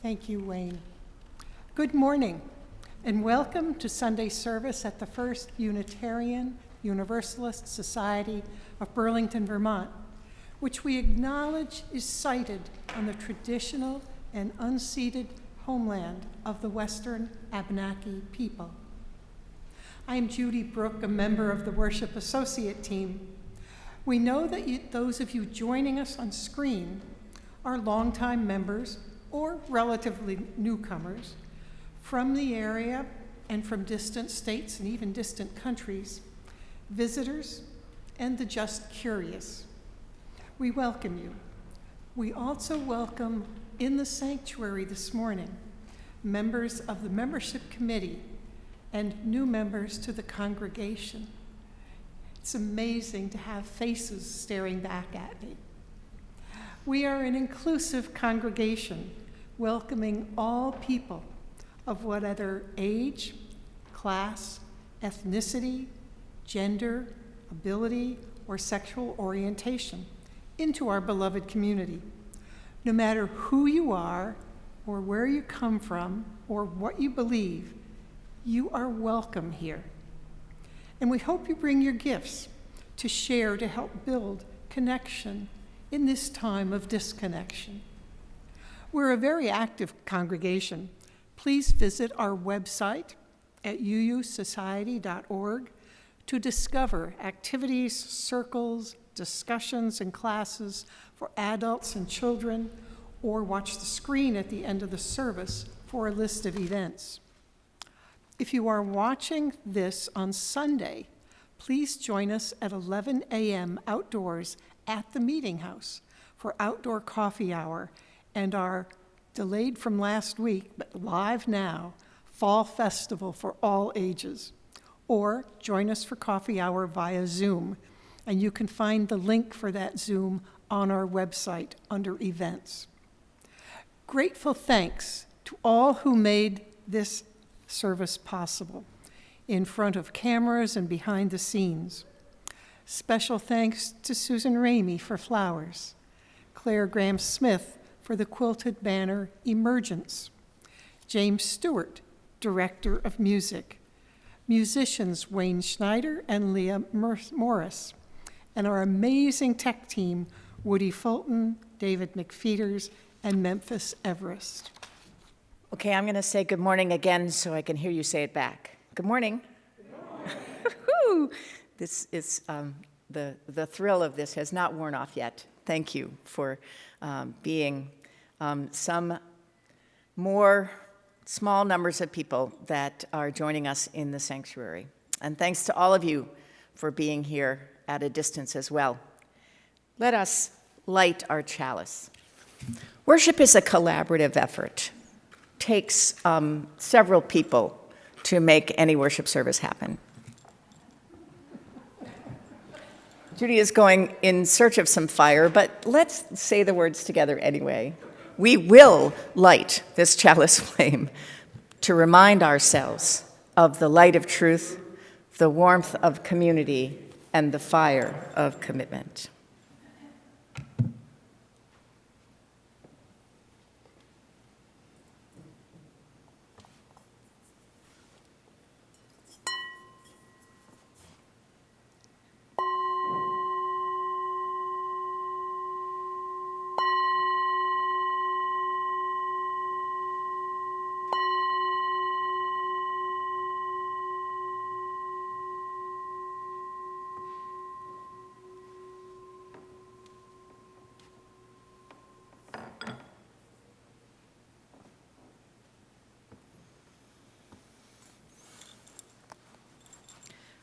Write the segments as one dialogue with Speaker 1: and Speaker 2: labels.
Speaker 1: Thank you, Wayne. Good morning, and welcome to Sunday service at the First Unitarian Universalist Society of Burlington, Vermont, which we acknowledge is sited on the traditional and unceded homeland of the Western Abenaki people. I am Judy Brook, a member of the Worship Associate Team. We know that those of you joining us on screen are longtime members or relatively newcomers from the area and from distant states and even distant countries, visitors, and the just curious. We welcome you. We also welcome in the sanctuary this morning members of the membership committee and new members to the congregation. It's amazing to have faces staring back at me. We are an inclusive congregation, welcoming all people of whatever age, class, ethnicity, gender, ability, or sexual orientation into our beloved community. No matter who you are, or where you come from, or what you believe, you are welcome here. And we hope you bring your gifts to share to help build connection in this time of disconnection. We're a very active congregation. Please visit our website at uusociety.org to discover activities, circles, discussions, and classes for adults and children, or watch the screen at the end of the service for a list of events. If you are watching this on Sunday, please join us at 11 a.m. outdoors at the Meeting House for outdoor coffee hour and our delayed from last week, but live now, Fall Festival for all ages. Or join us for coffee hour via Zoom, and you can find the link for that Zoom on our website under events. Grateful thanks to all who made this service possible, in front of cameras and behind the scenes. Special thanks to Susan Raimy for flowers, Claire Graham-Smith for the quilted banner Emergence, James Stewart, Director of Music, musicians Wayne Schneider and Lea Morris, and our amazing tech team, Woody Fulton, David McFeeters, and Memphis Everest.
Speaker 2: Okay, I'm going to say good morning again so I can hear you say it back. Good morning. Good morning. This is the thrill of this has not worn off yet. Thank you for being some more small numbers of people that are joining us in the sanctuary. And thanks to all of you for being here at a distance as well. Let us light our chalice. Worship is a collaborative effort. It takes several people to make any worship service happen. Judy is going in search of some fire, but let's say the words together anyway. We will light this chalice flame to remind ourselves of the light of truth, the warmth of community, and the fire of commitment.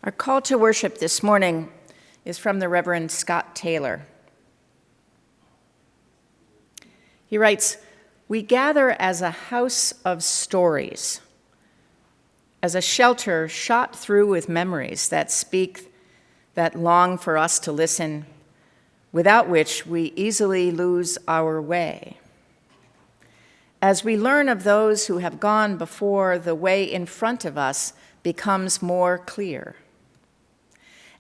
Speaker 2: Our call to worship this morning is from the Reverend Scott Taylor. He writes, "We gather as a house of stories, as a shelter shot through with memories that speak, that long for us to listen, without which we easily lose our way. As we learn of those who have gone before, the way in front of us becomes more clear.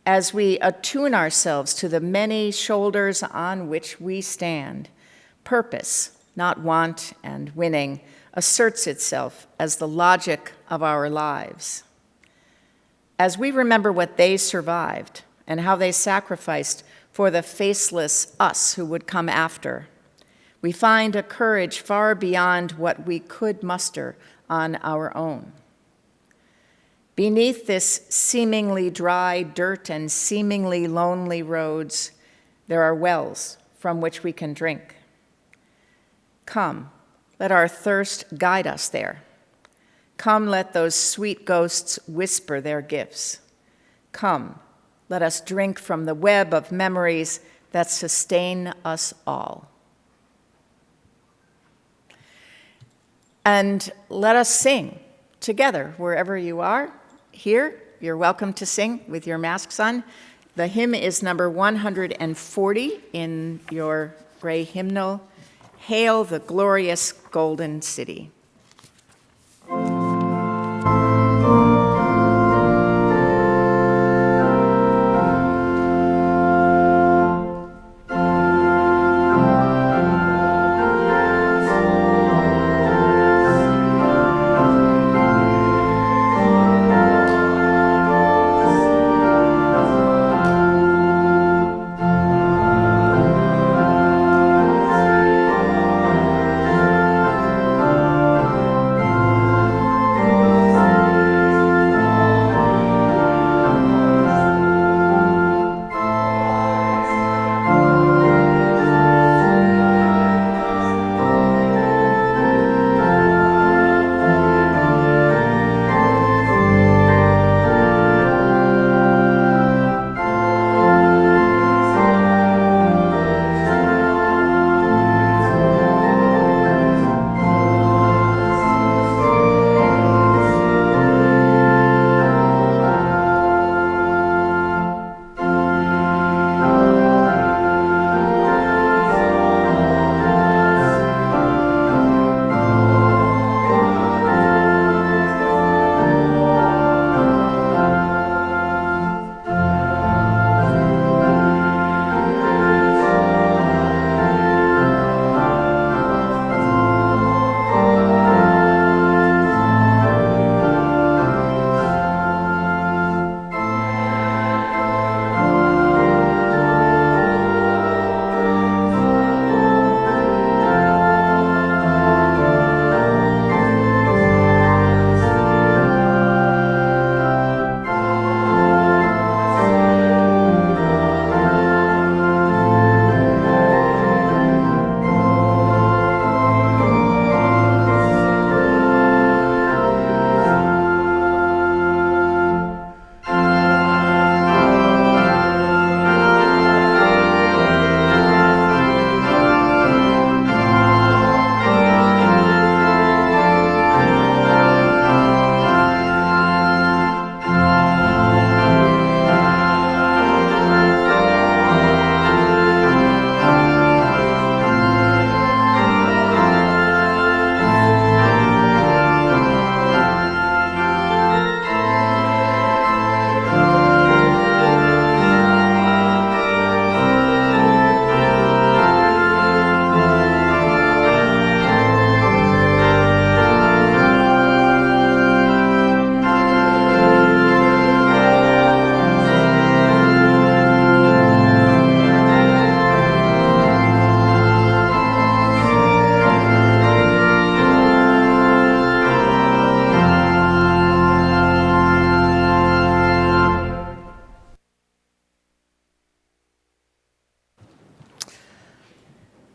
Speaker 2: As we attune ourselves to the many shoulders on which we stand, purpose not want and winning, asserts itself as the logic of our lives. As we remember what they survived and how they sacrificed for the faceless us who would come after, we find a courage far beyond what we could muster on our own. Beneath this seemingly dry dirt and seemingly lonely roads, there are wells from which we can drink. Come, let our thirst guide us there. Come, let those sweet ghosts whisper their gifts. Come, let us drink from the web of memories that sustain us all. And let us sing together wherever you are. Here, you're welcome to sing with your masks on. The hymn is number 140 in your gray hymnal, Hail the Glorious Golden City.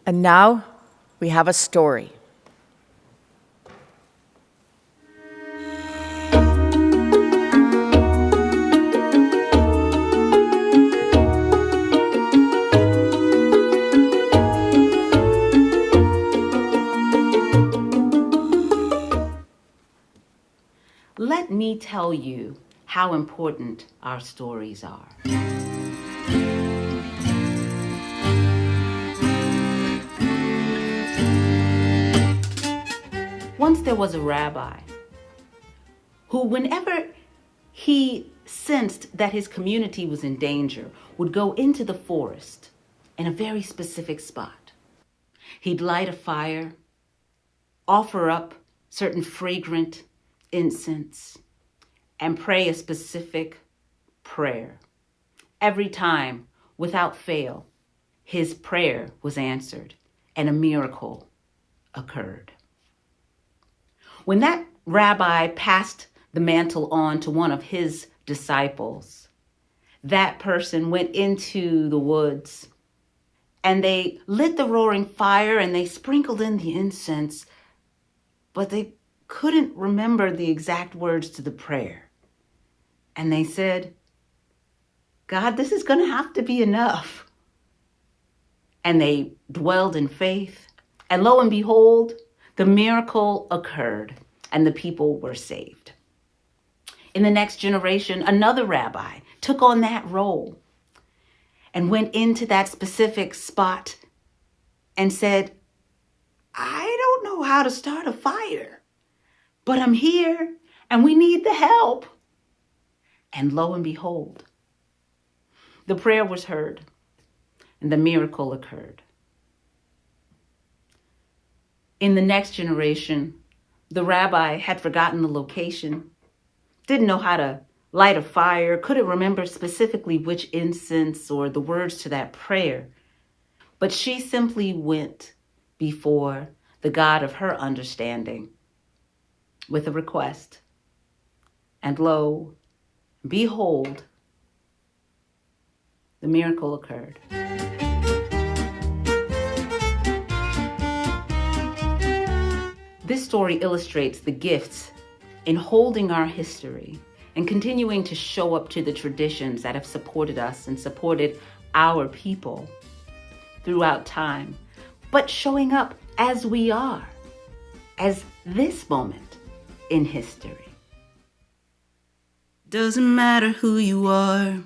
Speaker 2: And now we have a story.
Speaker 3: Let me tell you how important our stories are. Once there was a rabbi who, whenever he sensed that his community was in danger, would go into the forest in a very specific spot. He'd light a fire, offer up certain fragrant incense, and pray a specific prayer. Every time, without fail, his prayer was answered and a miracle occurred. When that rabbi passed the mantle on to one of his disciples, that person went into the woods and they lit the roaring fire and they sprinkled in the incense, but they couldn't remember the exact words to the prayer. And they said, God, this is going to have to be enough. And they dwelled in faith. And lo and behold, the miracle occurred and the people were saved. In the next generation, another rabbi took on that role and went into that specific spot and said, I don't know how to start a fire, but I'm here and we need the help. And lo and behold, the prayer was heard and the miracle occurred. In the next generation, the rabbi had forgotten the location, didn't know how to light a fire, couldn't remember specifically which incense or the words to that prayer, but she simply went before the God of her understanding with a request. And lo, behold, the miracle occurred. This story illustrates the gifts in holding our history and continuing to show up to the traditions that have supported us and supported our people throughout time, but showing up as we are, as this moment in history.
Speaker 4: Doesn't matter who you are.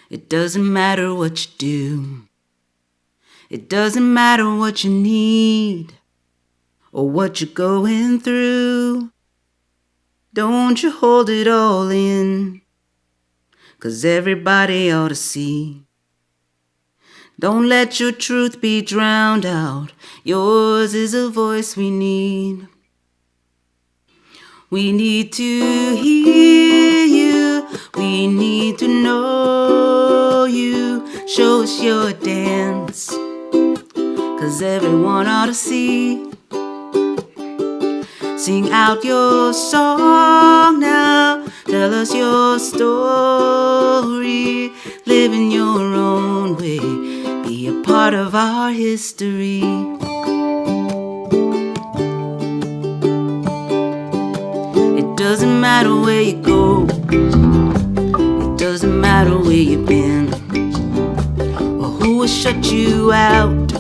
Speaker 4: It doesn't matter what you do. It doesn't matter what you need or what you're going through. Don't you hold it all in, 'cause everybody ought to see. Don't let your truth be drowned out. Yours is a voice we need. We need to hear you. We need to know you. Show us your dance, 'cause everyone ought to see. Sing out your song now. Tell us your story. Live in your own way. Be a part of our history. It doesn't matter where you go. It doesn't matter where you've been or who will shut you out,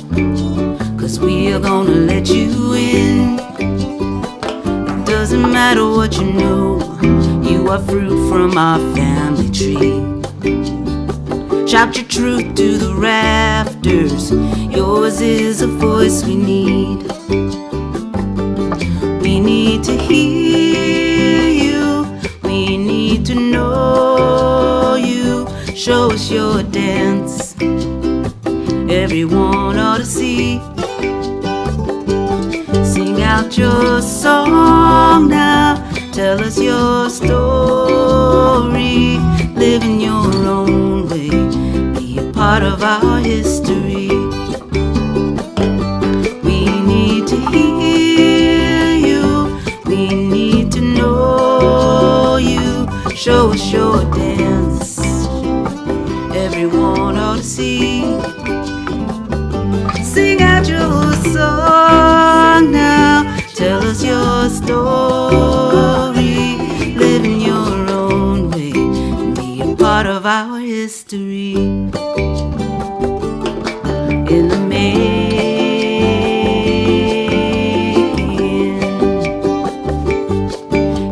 Speaker 4: 'cause we are gonna let you in. It doesn't matter what you know. You are fruit from our family tree. Shout your truth to the rafters. Yours is a voice we need. We need to hear you. We need to know you. Show us your dance. Everyone ought to see. Sing out your song now. Tell us your story. Live in your own way. Be a part of our history. We need to hear you. We need to know you. Show us your dance. Everyone ought to see. Sing out your song now. Tell us your story. Live in your own way. Be a part of our history. In the making.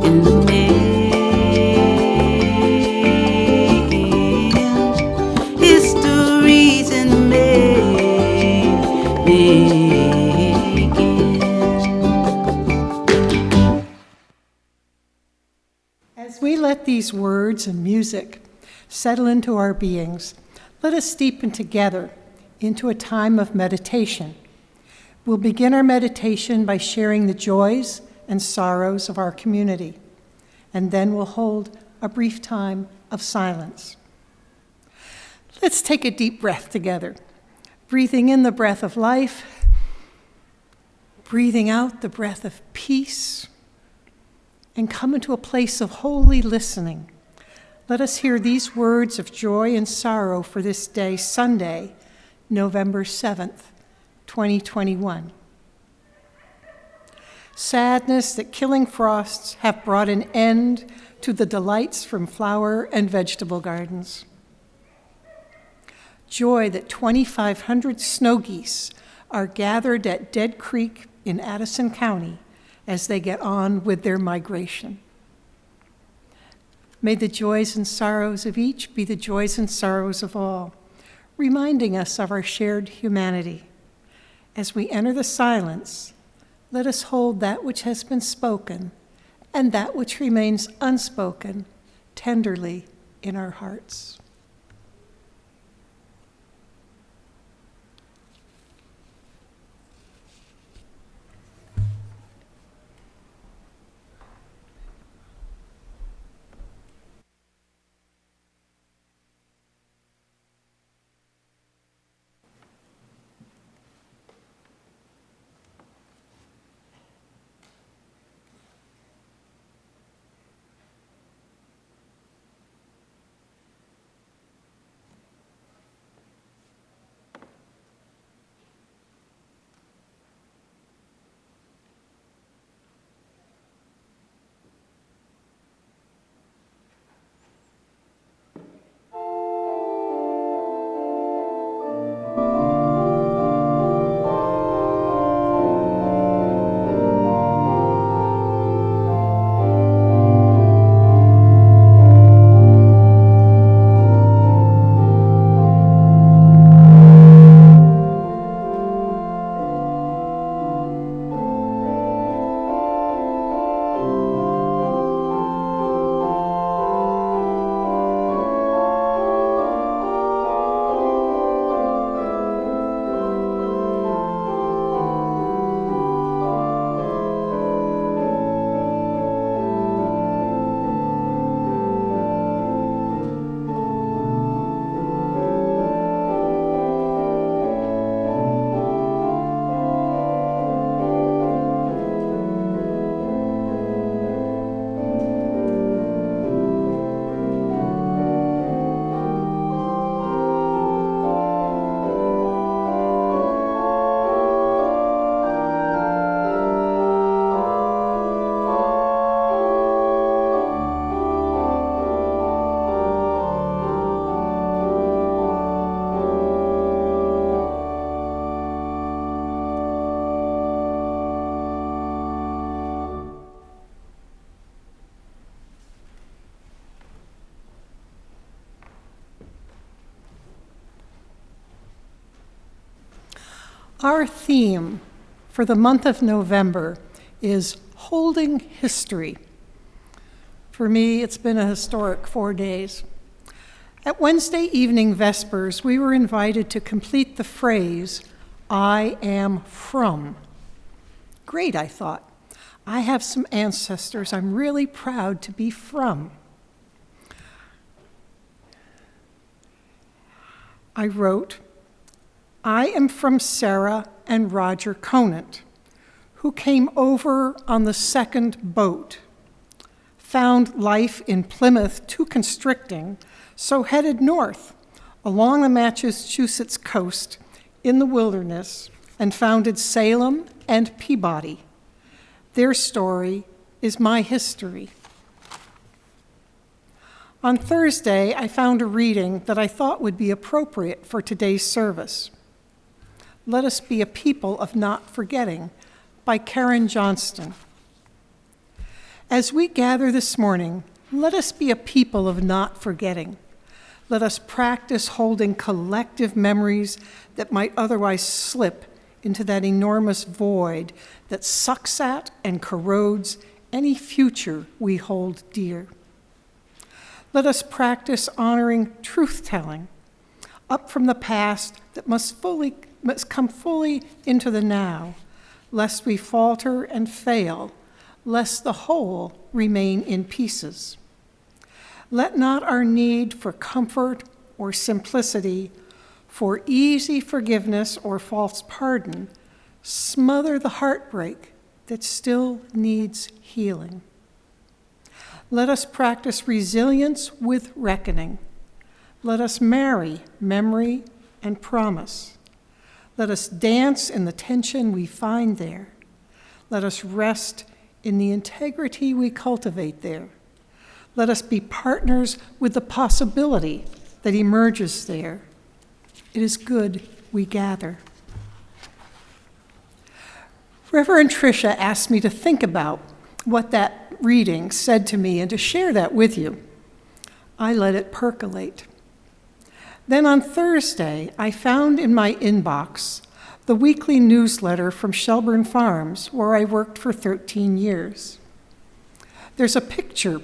Speaker 4: In the making. History's in the making.
Speaker 1: As we let these words and music settle into our beings, let us deepen together into a time of meditation We'll begin our meditation by sharing the joys and sorrows of our community, and then we'll hold a brief time of silence. Let's take a deep breath together, breathing in the breath of life, breathing out the breath of peace, and come into a place of holy listening. Let us hear these words of joy and sorrow for this day, Sunday, November 7th, 2021. Sadness that killing frosts have brought an end to the delights from flower and vegetable gardens. Joy that 2,500 snow geese are gathered at Dead Creek in Addison County as they get on with their migration. May the joys and sorrows of each be the joys and sorrows of all, reminding us of our shared humanity. As we enter the silence, let us hold that which has been spoken and that which remains unspoken tenderly in our hearts. Our theme for the month of November is Holding History. For me, it's been a historic 4 days. At Wednesday evening Vespers, we were invited to complete the phrase, "I am from." Great, I thought. I have some ancestors I'm really proud to be from. I wrote, "I am from Sarah and Roger Conant, who came over on the second boat, found life in Plymouth too constricting, so headed north along the Massachusetts coast in the wilderness and founded Salem and Peabody. Their story is my history." On Thursday, I found a reading that I thought would be appropriate for today's service. Let Us Be a People of Not Forgetting by Karen Johnston. As we gather this morning, let us be a people of not forgetting. Let us practice holding collective memories that might otherwise slip into that enormous void that sucks at and corrodes any future we hold dear. Let us practice honoring truth-telling, up from the past that must fully must come fully into the now, lest we falter and fail, lest the whole remain in pieces. Let not our need for comfort or simplicity, for easy forgiveness or false pardon, smother the heartbreak that still needs healing. Let us practice resilience with reckoning. Let us marry memory and promise. Let us dance in the tension we find there. Let us rest in the integrity we cultivate there. Let us be partners with the possibility that emerges there. It is good we gather. Reverend Patricia asked me to think about what that reading said to me and to share that with you. I let it percolate. Then on Thursday, I found in my inbox the weekly newsletter from Shelburne Farms, where I worked for 13 years. There's a picture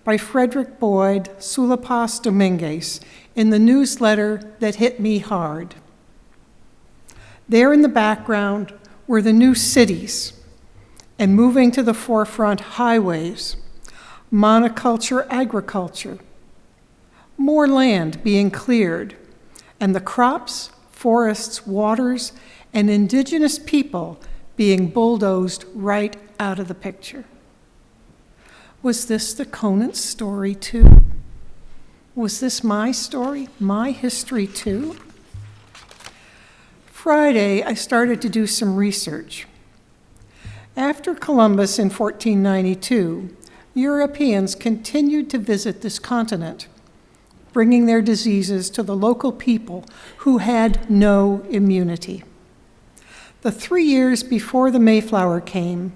Speaker 1: by Frederick Boyd Sulapas Dominguez in the newsletter that hit me hard. There in the background were the new cities, and moving to the forefront, highways, monoculture agriculture, more land being cleared, and the crops, forests, waters, and indigenous people being bulldozed right out of the picture. Was this the Conant story too? Was this my story, my history too? Friday, I started to do some research. After Columbus in 1492, Europeans continued to visit this continent, bringing their diseases to the local people who had no immunity. The 3 years before the Mayflower came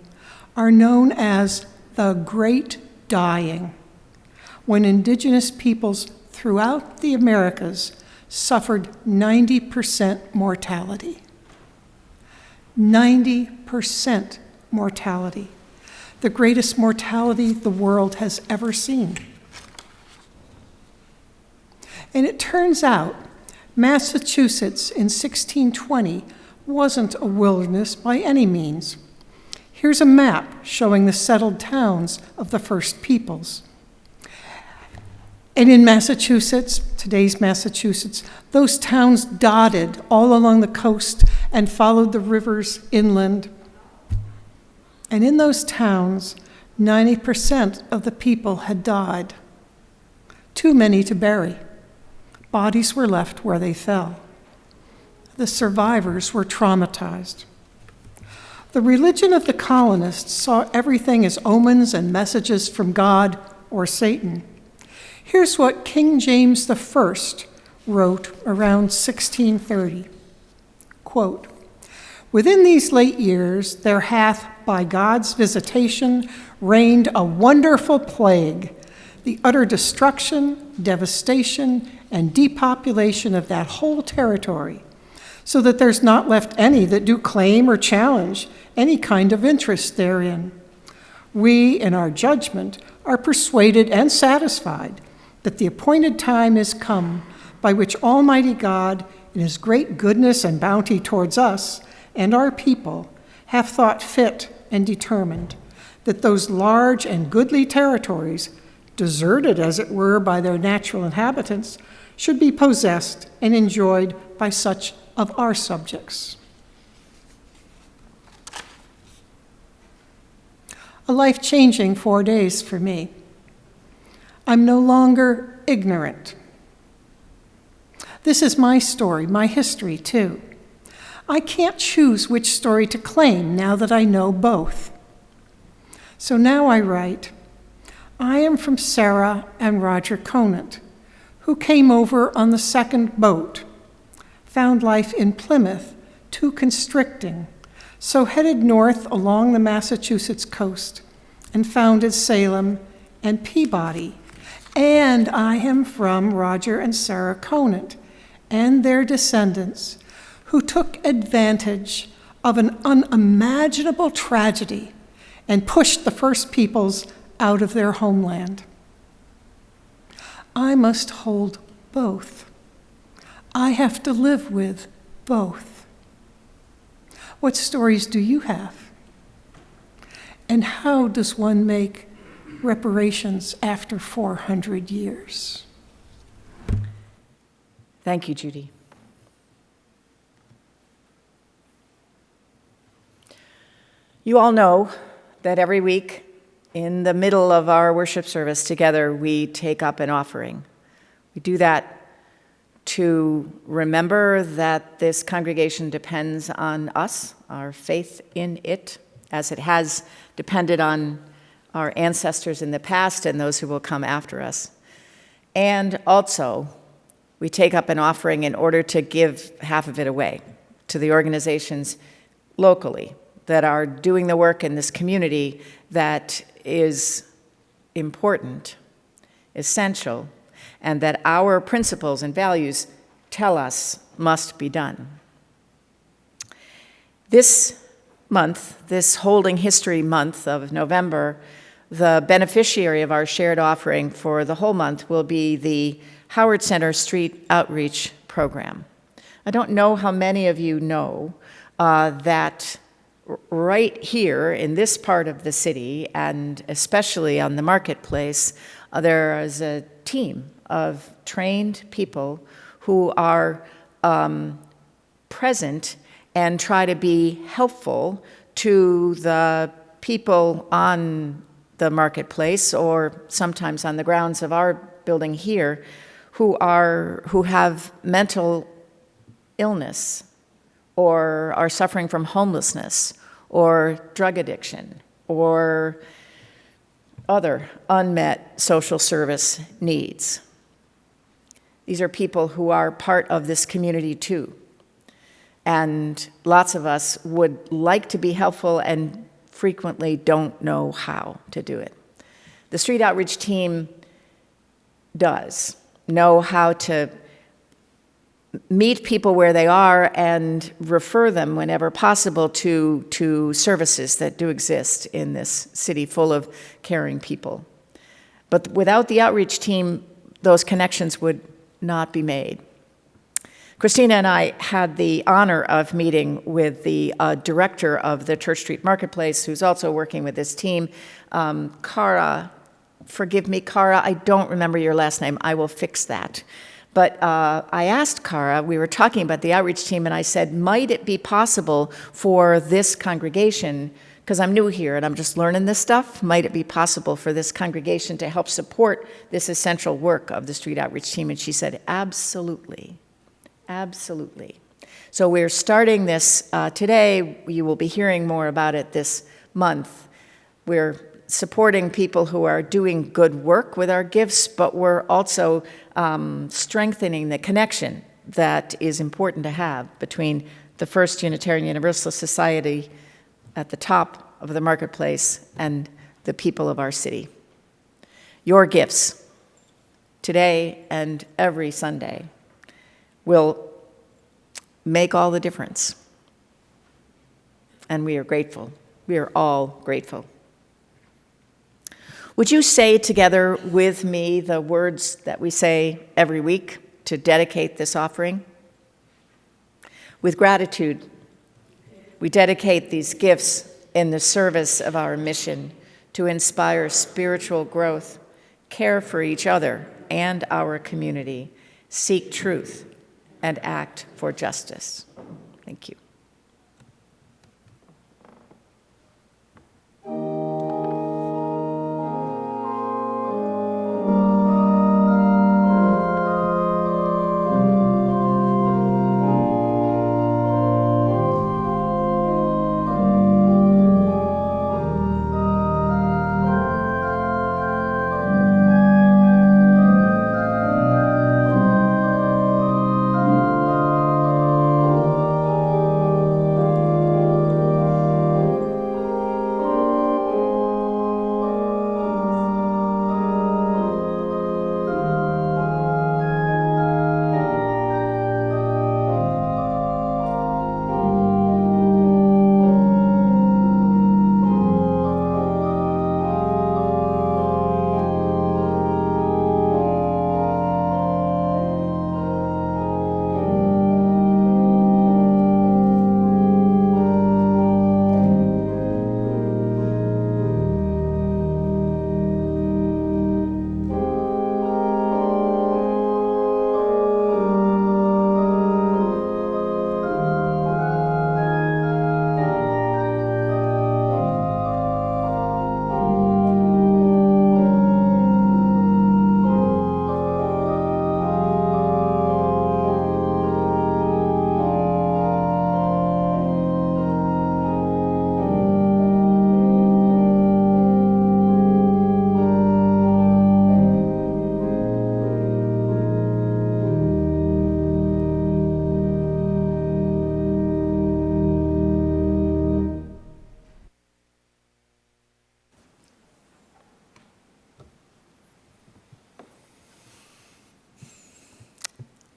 Speaker 1: are known as the Great Dying, when indigenous peoples throughout the Americas suffered 90% mortality. 90% mortality, the greatest mortality the world has ever seen. And it turns out Massachusetts in 1620 wasn't a wilderness by any means. Here's a map showing the settled towns of the first peoples. And in Massachusetts, today's Massachusetts, those towns dotted all along the coast and followed the rivers inland. And in those towns, 90% of the people had died. Too many to bury. Bodies were left where they fell. The survivors were traumatized. The religion of the colonists saw everything as omens and messages from God or Satan. Here's what King James I wrote around 1630. Quote, "Within these late years there hath by God's visitation reigned a wonderful plague, the utter destruction, devastation, and depopulation of that whole territory, so that there's not left any that do claim or challenge any kind of interest therein. We, in our judgment, are persuaded and satisfied that the appointed time is come by which Almighty God, in his great goodness and bounty towards us and our people, hath thought fit and determined that those large and goodly territories, deserted as it were by their natural inhabitants, should be possessed and enjoyed by such of our subjects." A life-changing 4 days for me. I'm no longer ignorant. This is my story, my history too. I can't choose which story to claim now that I know both. So now I write, I am from Sarah and Roger Conant, who came over on the second boat, found life in Plymouth too constricting, so headed north along the Massachusetts coast and founded Salem and Peabody. And I am from Roger and Sarah Conant and their descendants, who took advantage of an unimaginable tragedy and pushed the first peoples out of their homeland. I must hold both. I have to live with both. What stories do you have? And how does one make reparations after 400 years?
Speaker 2: Thank you, Judy. You all know that every week in the middle of our worship service together, we take up an offering. We do that to remember that this congregation depends on us, our faith in it, as it has depended on our ancestors in the past and those who will come after us. And also, we take up an offering in order to give half of it away to the organizations locally that are doing the work in this community that is important, essential, and that our principles and values tell us must be done. This month, this Holding History Month of November, the beneficiary of our shared offering for the whole month will be the Howard Center Street Outreach Program. I don't know how many of you know that right here in this part of the city, and especially on the marketplace, there is a team of trained people who are present and try to be helpful to the people on the marketplace or sometimes on the grounds of our building here who have mental illness or are suffering from homelessness or drug addiction or other unmet social service needs. These are people who are part of this community too. And lots of us would like to be helpful and frequently don't know how to do it. The street outreach team does know how to meet people where they are and refer them whenever possible to services that do exist in this city full of caring people. But without the outreach team, those connections would not be made. Christina and I had the honor of meeting with the director of the Church Street Marketplace, who's also working with this team, Cara. Forgive me, Cara, I don't remember your last name. I will fix that. But I asked Cara, we were talking about the outreach team, and I said, might it be possible for this congregation, because I'm new here and I'm just learning this stuff, might it be possible for this congregation to help support this essential work of the street outreach team? And she said, absolutely, absolutely. So we're starting this today. You will be hearing more about it this month. We're supporting people who are doing good work with our gifts, but we're also strengthening the connection that is important to have between the First Unitarian Universalist Society at the top of the marketplace and the people of our city. Your gifts today and every Sunday will make all the difference. And we are grateful. We are all grateful. Would you say together with me the words that we say every week to dedicate this offering? With gratitude, we dedicate these gifts in the service of our mission to inspire spiritual growth, care for each other and our community, seek truth, and act for justice. Thank you.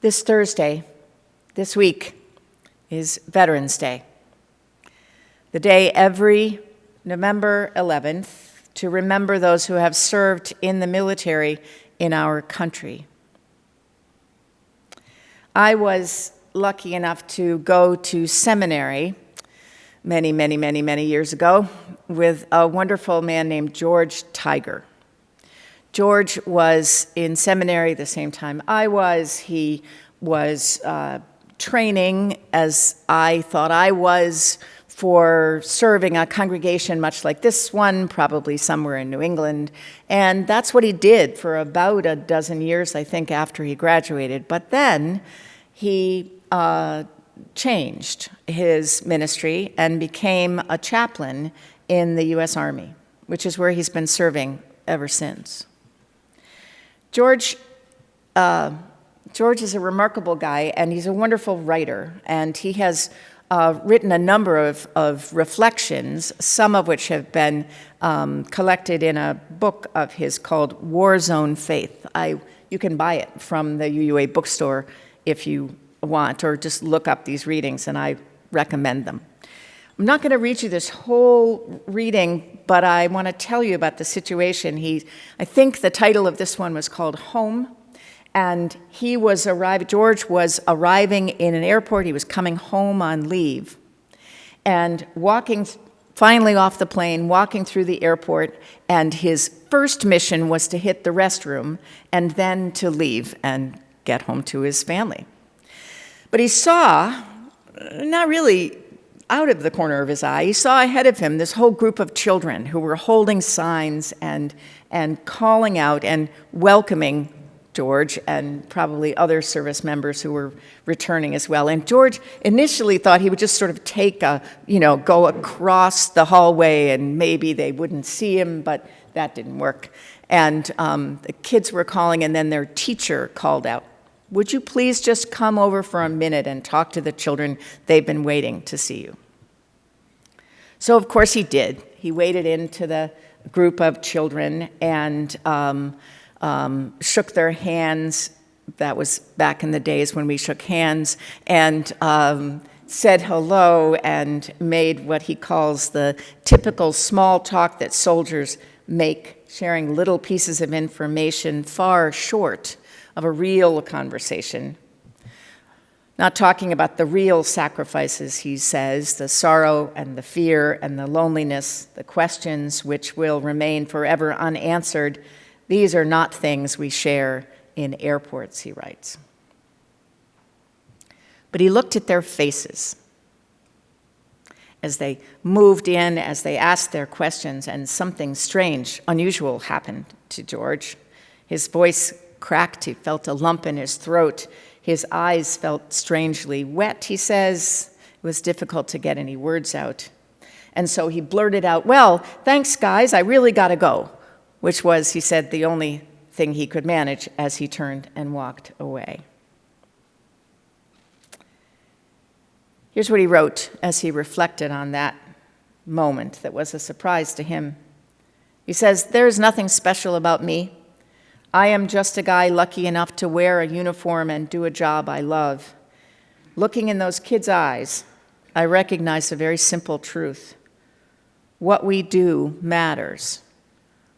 Speaker 2: This Thursday, this week, is Veterans Day, the day every November 11th to remember those who have served in the military in our country. I was lucky enough to go to seminary many years ago with a wonderful man named George Tiger. George was in seminary the same time I was. He was training, as I thought I was, for serving a congregation much like this one, probably somewhere in New England. And that's what he did for about a dozen years, I think, after he graduated. But then he changed his ministry and became a chaplain in the U.S. Army, which is where he's been serving ever since. George is a remarkable guy, and he's a wonderful writer, and he has written a number of reflections, some of which have been collected in a book of his called War Zone Faith. You can buy it from the UUA bookstore if you want, or just look up these readings, and I recommend them. I'm not going to read you this whole reading, but I want to tell you about the situation. I think the title of this one was called Home, and George was arriving in an airport. He was coming home on leave, and walking finally off the plane, walking through the airport, and his first mission was to hit the restroom and then to leave and get home to his family. But he saw, not really out of the corner of his eye, he saw ahead of him this whole group of children who were holding signs and calling out and welcoming George and probably other service members who were returning as well. And George initially thought he would just sort of go across the hallway and maybe they wouldn't see him, but that didn't work. And the kids were calling, and then their teacher called out, "Would you please just come over for a minute and talk to the children? They've been waiting to see you." So, of course, he did. He waded into the group of children and shook their hands. That was back in the days when we shook hands, and said hello and made what he calls the typical small talk that soldiers make, sharing little pieces of information far short of a real conversation. Not talking about the real sacrifices, he says, the sorrow and the fear and the loneliness, the questions which will remain forever unanswered. These are not things we share in airports, he writes. But he looked at their faces as they moved in, as they asked their questions, and something strange, unusual happened to George. His voice cracked. He felt a lump in his throat. His eyes felt strangely wet, he says. It was difficult to get any words out. And so he blurted out, "Well, thanks, guys, I really gotta go," which was, he said, the only thing he could manage as he turned and walked away. Here's what he wrote as he reflected on that moment that was a surprise to him. He says, "There's nothing special about me. I am just a guy lucky enough to wear a uniform and do a job I love. Looking in those kids' eyes, I recognize a very simple truth. What we do matters.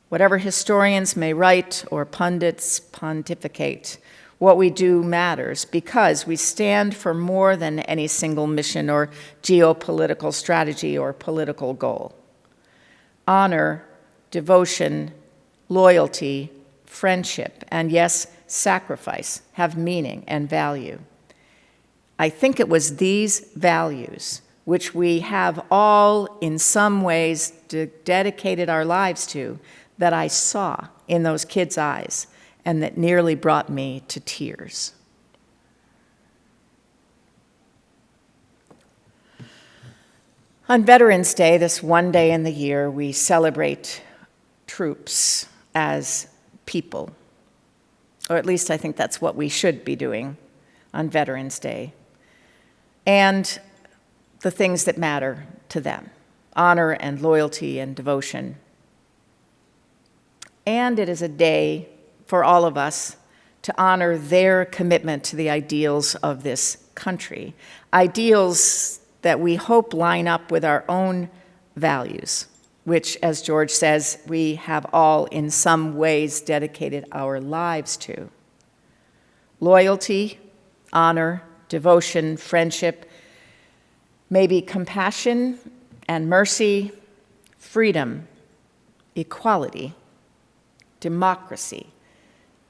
Speaker 2: Whatever historians may write or pundits pontificate, what we do matters because we stand for more than any single mission or geopolitical strategy or political goal. Honor, devotion, loyalty, friendship, and yes, sacrifice have meaning and value. I think it was these values which we have all in some ways dedicated our lives to that I saw in those kids' eyes and that nearly brought me to tears." On Veterans Day, this one day in the year, we celebrate troops as people, or at least I think that's what we should be doing on Veterans Day, and the things that matter to them, honor and loyalty and devotion. And it is a day for all of us to honor their commitment to the ideals of this country, ideals that we hope line up with our own values, which, as George says, we have all in some ways dedicated our lives to. Loyalty, honor, devotion, friendship, maybe compassion and mercy, freedom, equality, democracy.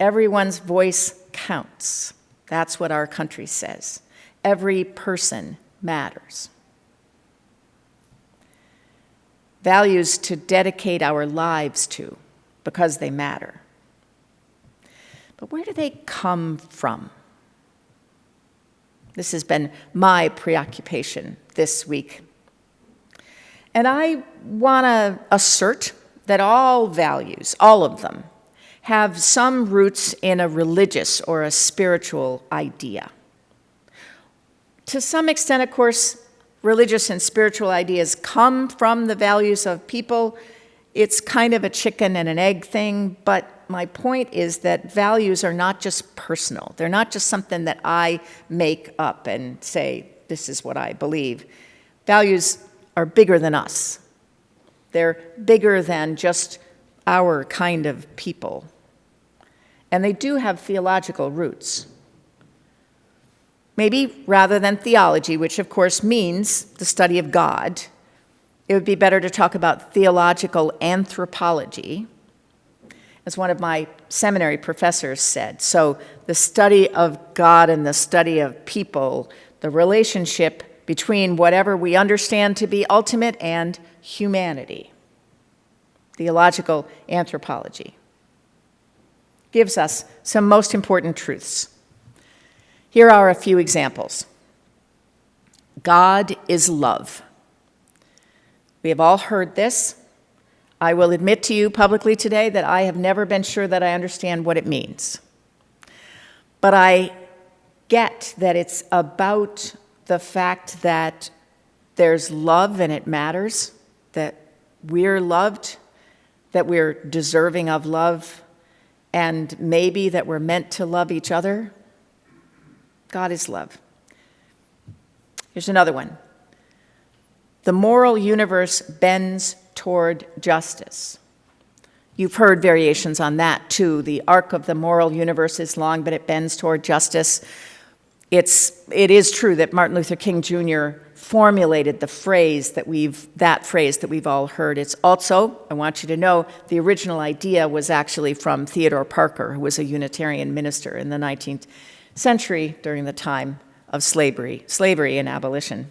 Speaker 2: Everyone's voice counts. That's what our country says. Every person matters. Values to dedicate our lives to because they matter. But where do they come from? This has been my preoccupation this week. And I want to assert that all values, all of them, have some roots in a religious or a spiritual idea. To some extent, of course, religious and spiritual ideas come from the values of people. It's kind of a chicken and an egg thing, but my point is that values are not just personal. They're not just something that I make up and say, this is what I believe. Values are bigger than us. They're bigger than just our kind of people. And they do have theological roots. Maybe rather than theology, which of course means the study of God, it would be better to talk about theological anthropology, as one of my seminary professors said. So the study of God and the study of people, the relationship between whatever we understand to be ultimate and humanity. Theological anthropology gives us some most important truths. Here are a few examples. God is love. We have all heard this. I will admit to you publicly today that I have never been sure that I understand what it means. But I get that it's about the fact that there's love and it matters, that we're loved, that we're deserving of love, and maybe that we're meant to love each other. God is love. Here's another one. The moral universe bends toward justice. You've heard variations on that too. The arc of the moral universe is long, but it bends toward justice. It is true that Martin Luther King Jr. formulated that phrase that we've all heard. It's also, I want you to know, the original idea was actually from Theodore Parker, who was a Unitarian minister in the 19th century during the time of slavery and abolition.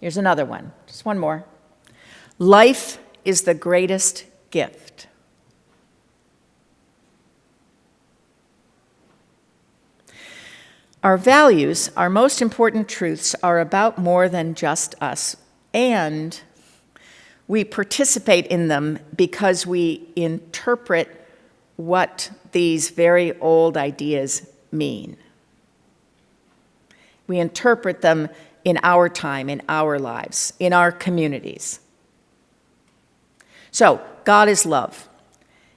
Speaker 2: Here's another one, just one more. Life is the greatest gift. Our values, our most important truths, are about more than just us, and we participate in them because we interpret what these very old ideas mean. We interpret them in our time, in our lives, in our communities. So, God is love.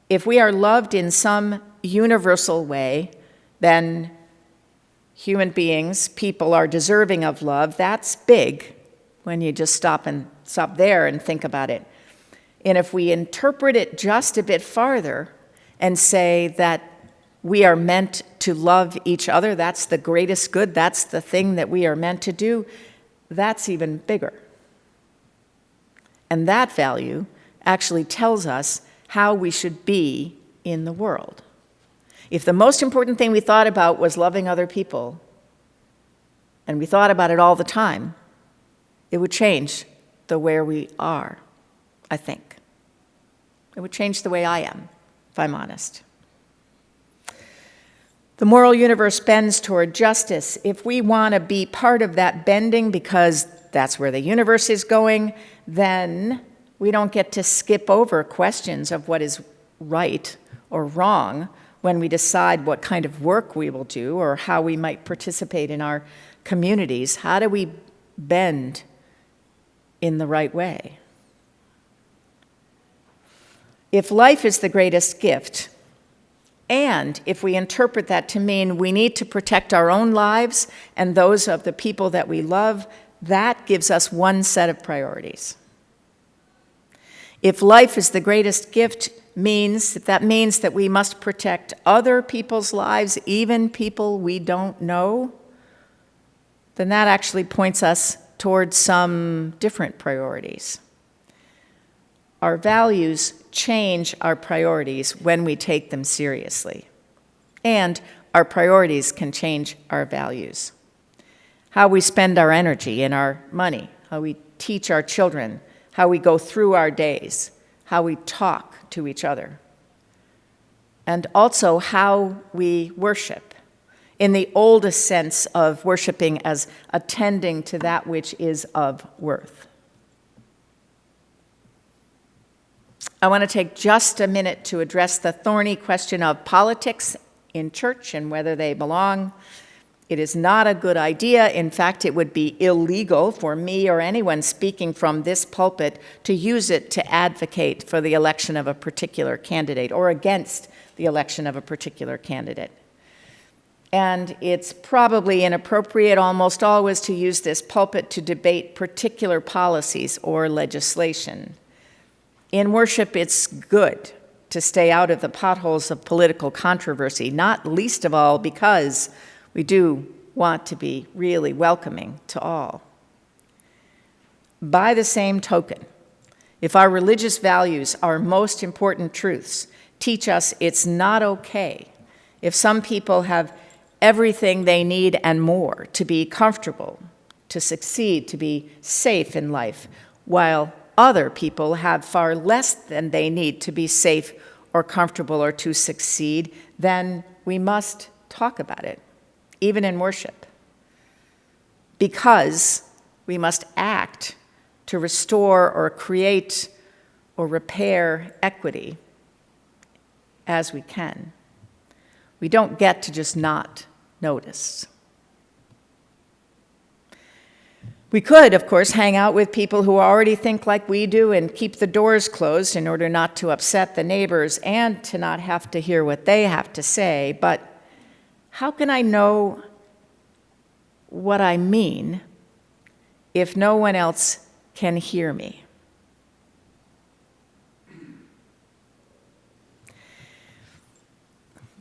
Speaker 2: If we are loved in some universal way, then human beings, people are deserving of love. That's big when you just stop there and think about it. And if we interpret it just a bit farther and say that we are meant to love each other, that's the greatest good, that's the thing that we are meant to do, that's even bigger. And that value actually tells us how we should be in the world. If the most important thing we thought about was loving other people, and we thought about it all the time, it would change the way we are, I think. It would change the way I am, if I'm honest. The moral universe bends toward justice. If we want to be part of that bending because that's where the universe is going, then we don't get to skip over questions of what is right or wrong when we decide what kind of work we will do or how we might participate in our communities. How do we bend in the right way? If life is the greatest gift, And if we interpret that to mean we need to protect our own lives and those of the people that we love, that gives us one set of priorities. If life is the greatest gift, if that means that we must protect other people's lives, even people we don't know, then that actually points us towards some different priorities. Our values change our priorities when we take them seriously. And our priorities can change our values. How we spend our energy and our money, how we teach our children, how we go through our days, how we talk to each other, and also how we worship, in the oldest sense of worshiping as attending to that which is of worth. I want to take just a minute to address the thorny question of politics in church and whether they belong. It is not a good idea. In fact, it would be illegal for me or anyone speaking from this pulpit to use it to advocate for the election of a particular candidate or against the election of a particular candidate. And it's probably inappropriate almost always to use this pulpit to debate particular policies or legislation. In worship, it's good to stay out of the potholes of political controversy, not least of all because we do want to be really welcoming to all. By the same token, if our religious values, our most important truths, teach us it's not okay if some people have everything they need and more to be comfortable, to succeed, to be safe in life, while other people have far less than they need to be safe or comfortable or to succeed, then we must talk about it, even in worship, because we must act to restore or create or repair equity as we can. We don't get to just not notice. We could, of course, hang out with people who already think like we do and keep the doors closed in order not to upset the neighbors and to not have to hear what they have to say. But how can I know what I mean if no one else can hear me?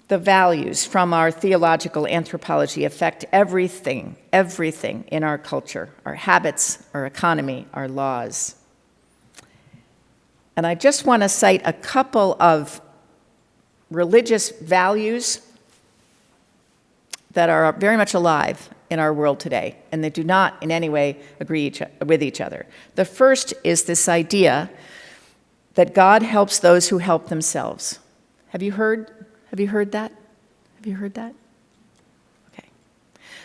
Speaker 2: The values from our theological anthropology affect everything in our culture, our habits, our economy, our laws. And I just want to cite a couple of religious values that are very much alive in our world today, and they do not in any way agree with each other. The first is this idea that God helps those who help themselves. Have you heard that? Have you heard that? Okay.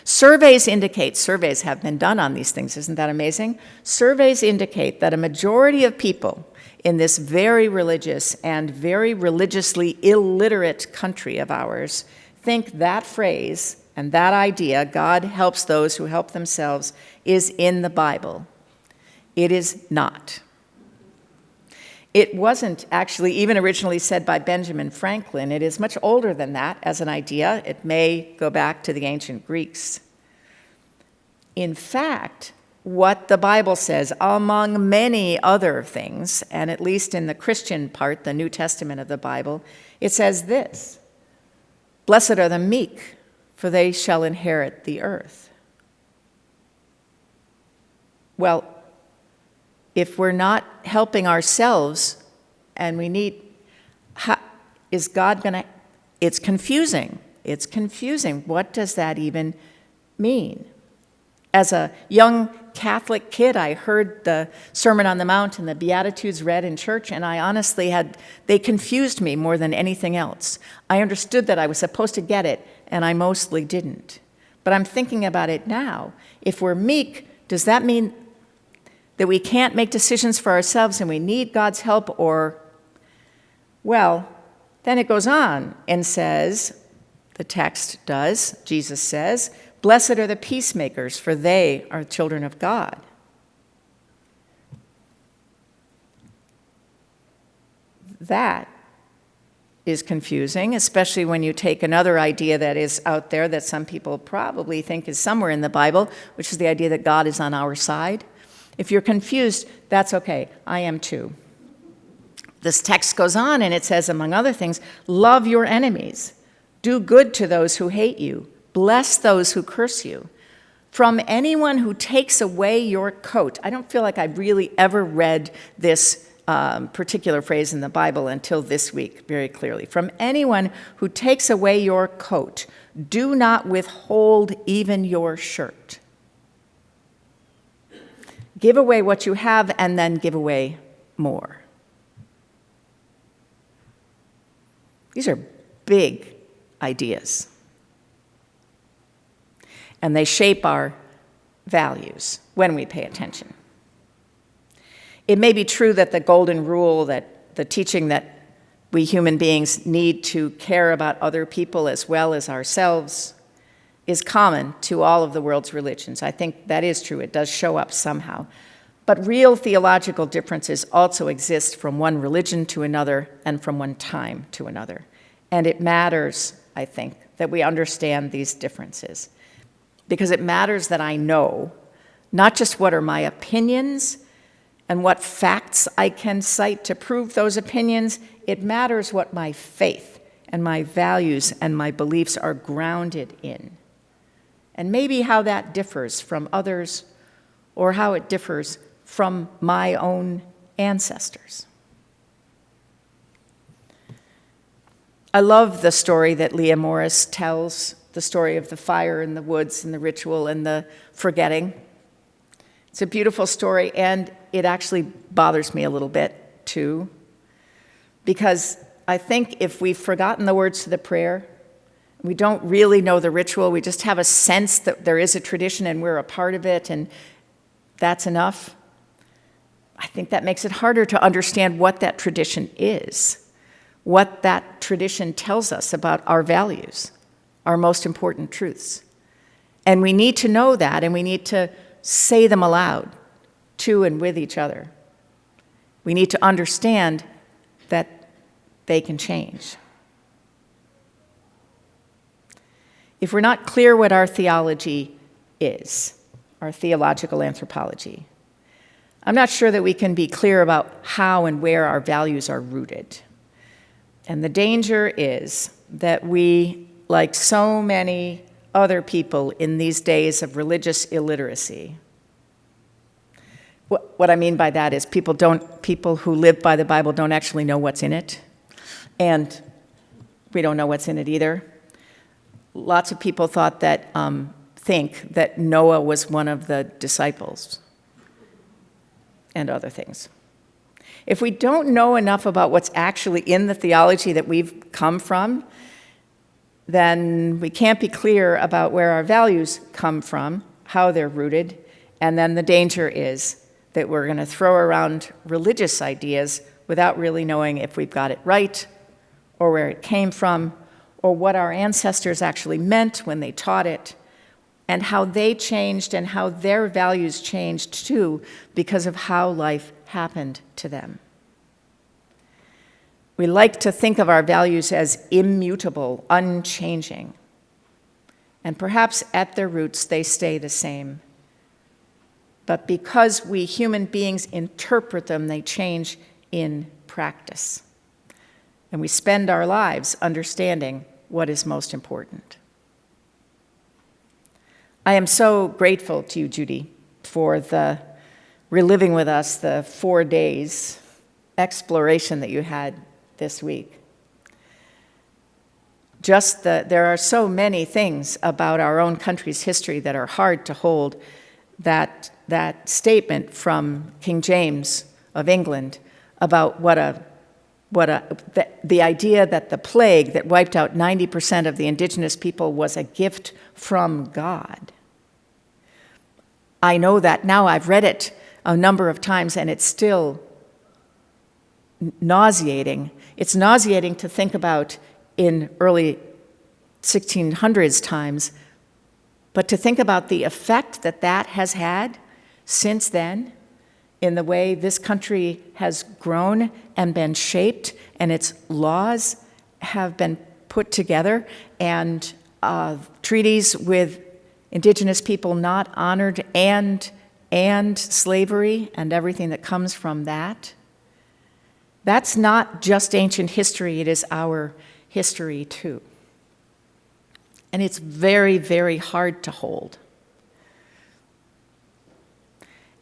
Speaker 2: Surveys have been done on these things, isn't that amazing? Surveys indicate that a majority of people in this very religious and very religiously illiterate country of ours think that phrase and that idea, God helps those who help themselves, is in the Bible. It is not. It wasn't actually even originally said by Benjamin Franklin. It is much older than that as an idea. It may go back to the ancient Greeks. In fact, what the Bible says, among many other things, and at least in the Christian part, the New Testament of the Bible, it says this: "Blessed are the meek, for they shall inherit the earth." Well, if we're not helping ourselves and we need, is God going to, it's confusing. It's confusing. What does that even mean? As a young Catholic kid, I heard the Sermon on the Mount and the Beatitudes read in church, and I honestly they confused me more than anything else. I understood that I was supposed to get it, and I mostly didn't. But I'm thinking about it now. If we're meek, does that mean that we can't make decisions for ourselves and we need God's help? Or, well, then it goes on and says, the text does, Jesus says, "Blessed are the peacemakers, for they are children of God." That is confusing, especially when you take another idea that is out there that some people probably think is somewhere in the Bible, which is the idea that God is on our side. If you're confused, that's okay. I am too. This text goes on and it says, among other things, love your enemies. Do good to those who hate you. Bless those who curse you. From anyone who takes away your coat. I don't feel like I've really ever read this particular phrase in the Bible until this week, very clearly. From anyone who takes away your coat, do not withhold even your shirt. Give away what you have and then give away more. These are big ideas. And they shape our values when we pay attention. It may be true that the golden rule, that the teaching that we human beings need to care about other people as well as ourselves, is common to all of the world's religions. I think that is true. It does show up somehow. But real theological differences also exist from one religion to another and from one time to another. And it matters, I think, that we understand these differences. Because it matters that I know not just what are my opinions and what facts I can cite to prove those opinions. It matters what my faith and my values and my beliefs are grounded in. And maybe how that differs from others or how it differs from my own ancestors. I love the story that Lea Morris tells, the story of the fire in the woods and the ritual and the forgetting. It's a beautiful story, and it actually bothers me a little bit, too, because I think if we've forgotten the words to the prayer, we don't really know the ritual, we just have a sense that there is a tradition and we're a part of it, and that's enough, I think that makes it harder to understand what that tradition is, what that tradition tells us about our values, our most important truths. And we need to know that, and we need to say them aloud to and with each other. We need to understand that they can change. If we're not clear what our theology is, our theological anthropology, I'm not sure that we can be clear about how and where our values are rooted. And the danger is that we, like so many other people in these days of religious illiteracy, what I mean by that is people who live by the Bible don't actually know what's in it, and we don't know what's in it either. Lots of people think that Noah was one of the disciples and other things. If we don't know enough about what's actually in the theology that we've come from, then we can't be clear about where our values come from, how they're rooted, and then the danger is that we're going to throw around religious ideas without really knowing if we've got it right, or where it came from, or what our ancestors actually meant when they taught it, and how they changed and how their values changed too because of how life happened to them. We like to think of our values as immutable, unchanging. And perhaps at their roots they stay the same. But because we human beings interpret them, they change in practice. And we spend our lives understanding what is most important. I am so grateful to you, Judy, for the reliving with us the 4 days exploration that you had this week. There are so many things about our own country's history that are hard to hold. That statement from King James of England about the idea that the plague that wiped out 90% of the indigenous people was a gift from God. I know that now. I've read it a number of times, and it's still nauseating. It's nauseating to think about in early 1600s times, but to think about the effect that has had since then in the way this country has grown and been shaped, and its laws have been put together, and treaties with indigenous people not honored, and slavery and everything that comes from that. That's not just ancient history, it is our history too. And it's very, very hard to hold.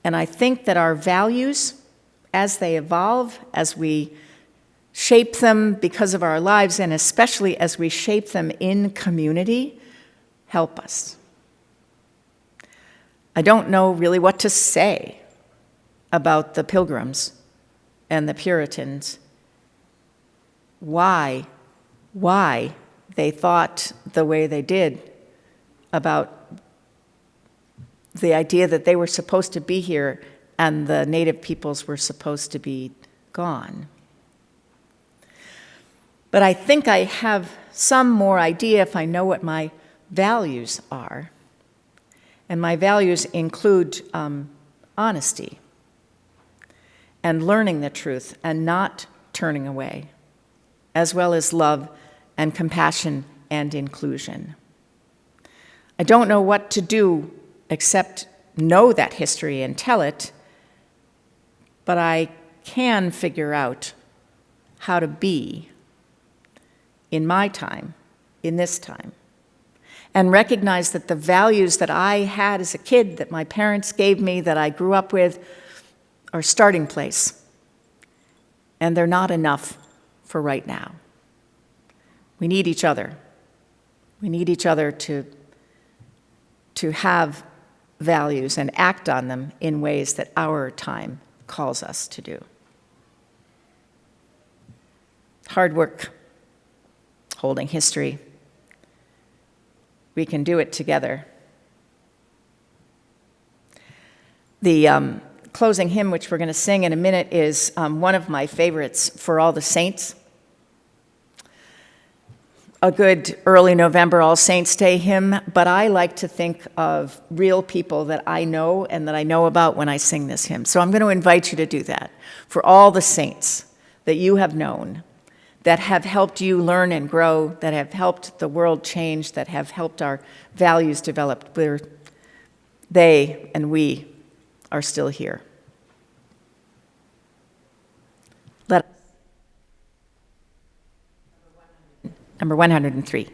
Speaker 2: And I think that our values, as they evolve, as we shape them because of our lives, and especially as we shape them in community, help us. I don't know really what to say about the Pilgrims and the Puritans, why they thought the way they did about the idea that they were supposed to be here and the native peoples were supposed to be gone. But I think I have some more idea if I know what my values are. And my values include honesty and learning the truth and not turning away, as well as love and compassion and inclusion. I don't know what to do except know that history and tell it, but I can figure out how to be in my time, in this time, and recognize that the values that I had as a kid, that my parents gave me, that I grew up with, are starting place. And they're not enough for right now. We need each other. We need each other to have values and act on them in ways that our time calls us to do. Hard work, holding history. We can do it together. The closing hymn, which we're going to sing in a minute, is one of my favorites, For All the Saints. A good early November All Saints Day hymn, but I like to think of real people that I know and that I know about when I sing this hymn. So I'm going to invite you to do that. For all the saints that you have known, that have helped you learn and grow, that have helped the world change, that have helped our values develop. They and we are still here. Number 103.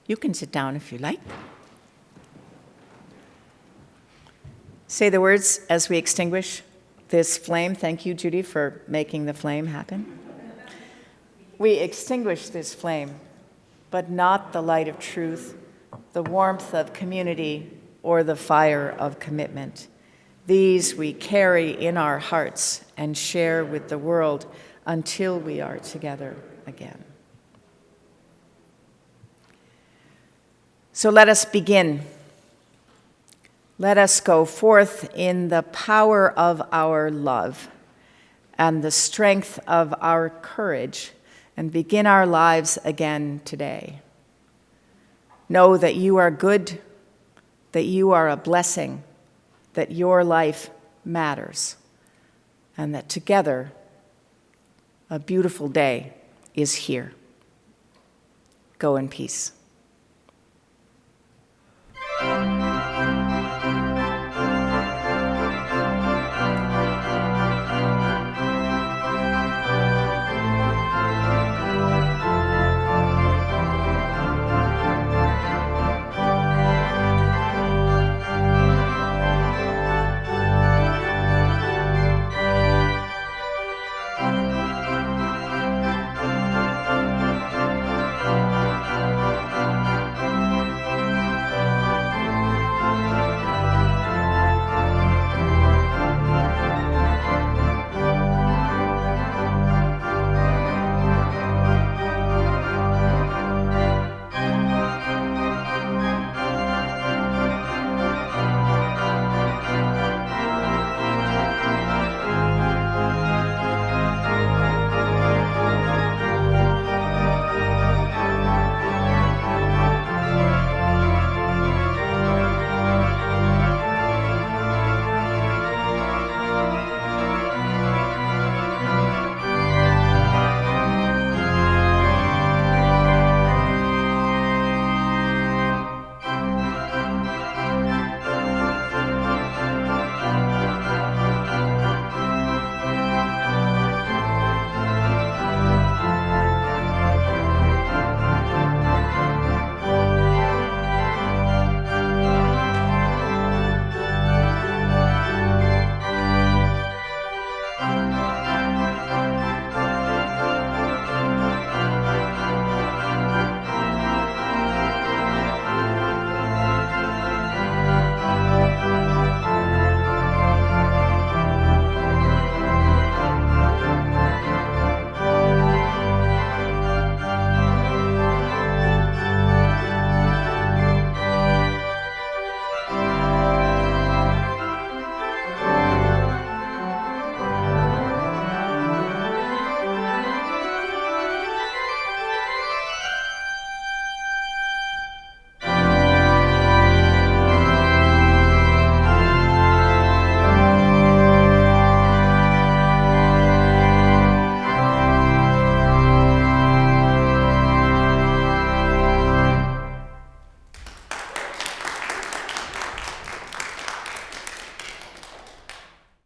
Speaker 2: You can sit down if you like. Say the words as we extinguish this flame. Thank you, Judy, for making the flame happen. We extinguish this flame, but not the light of truth, the warmth of community, or the fire of commitment. These we carry in our hearts and share with the world until we are together again. So let us begin. Let us go forth in the power of our love and the strength of our courage and begin our lives again today. Know that you are good, that you are a blessing, that your life matters, and that together a beautiful day is here. Go in peace.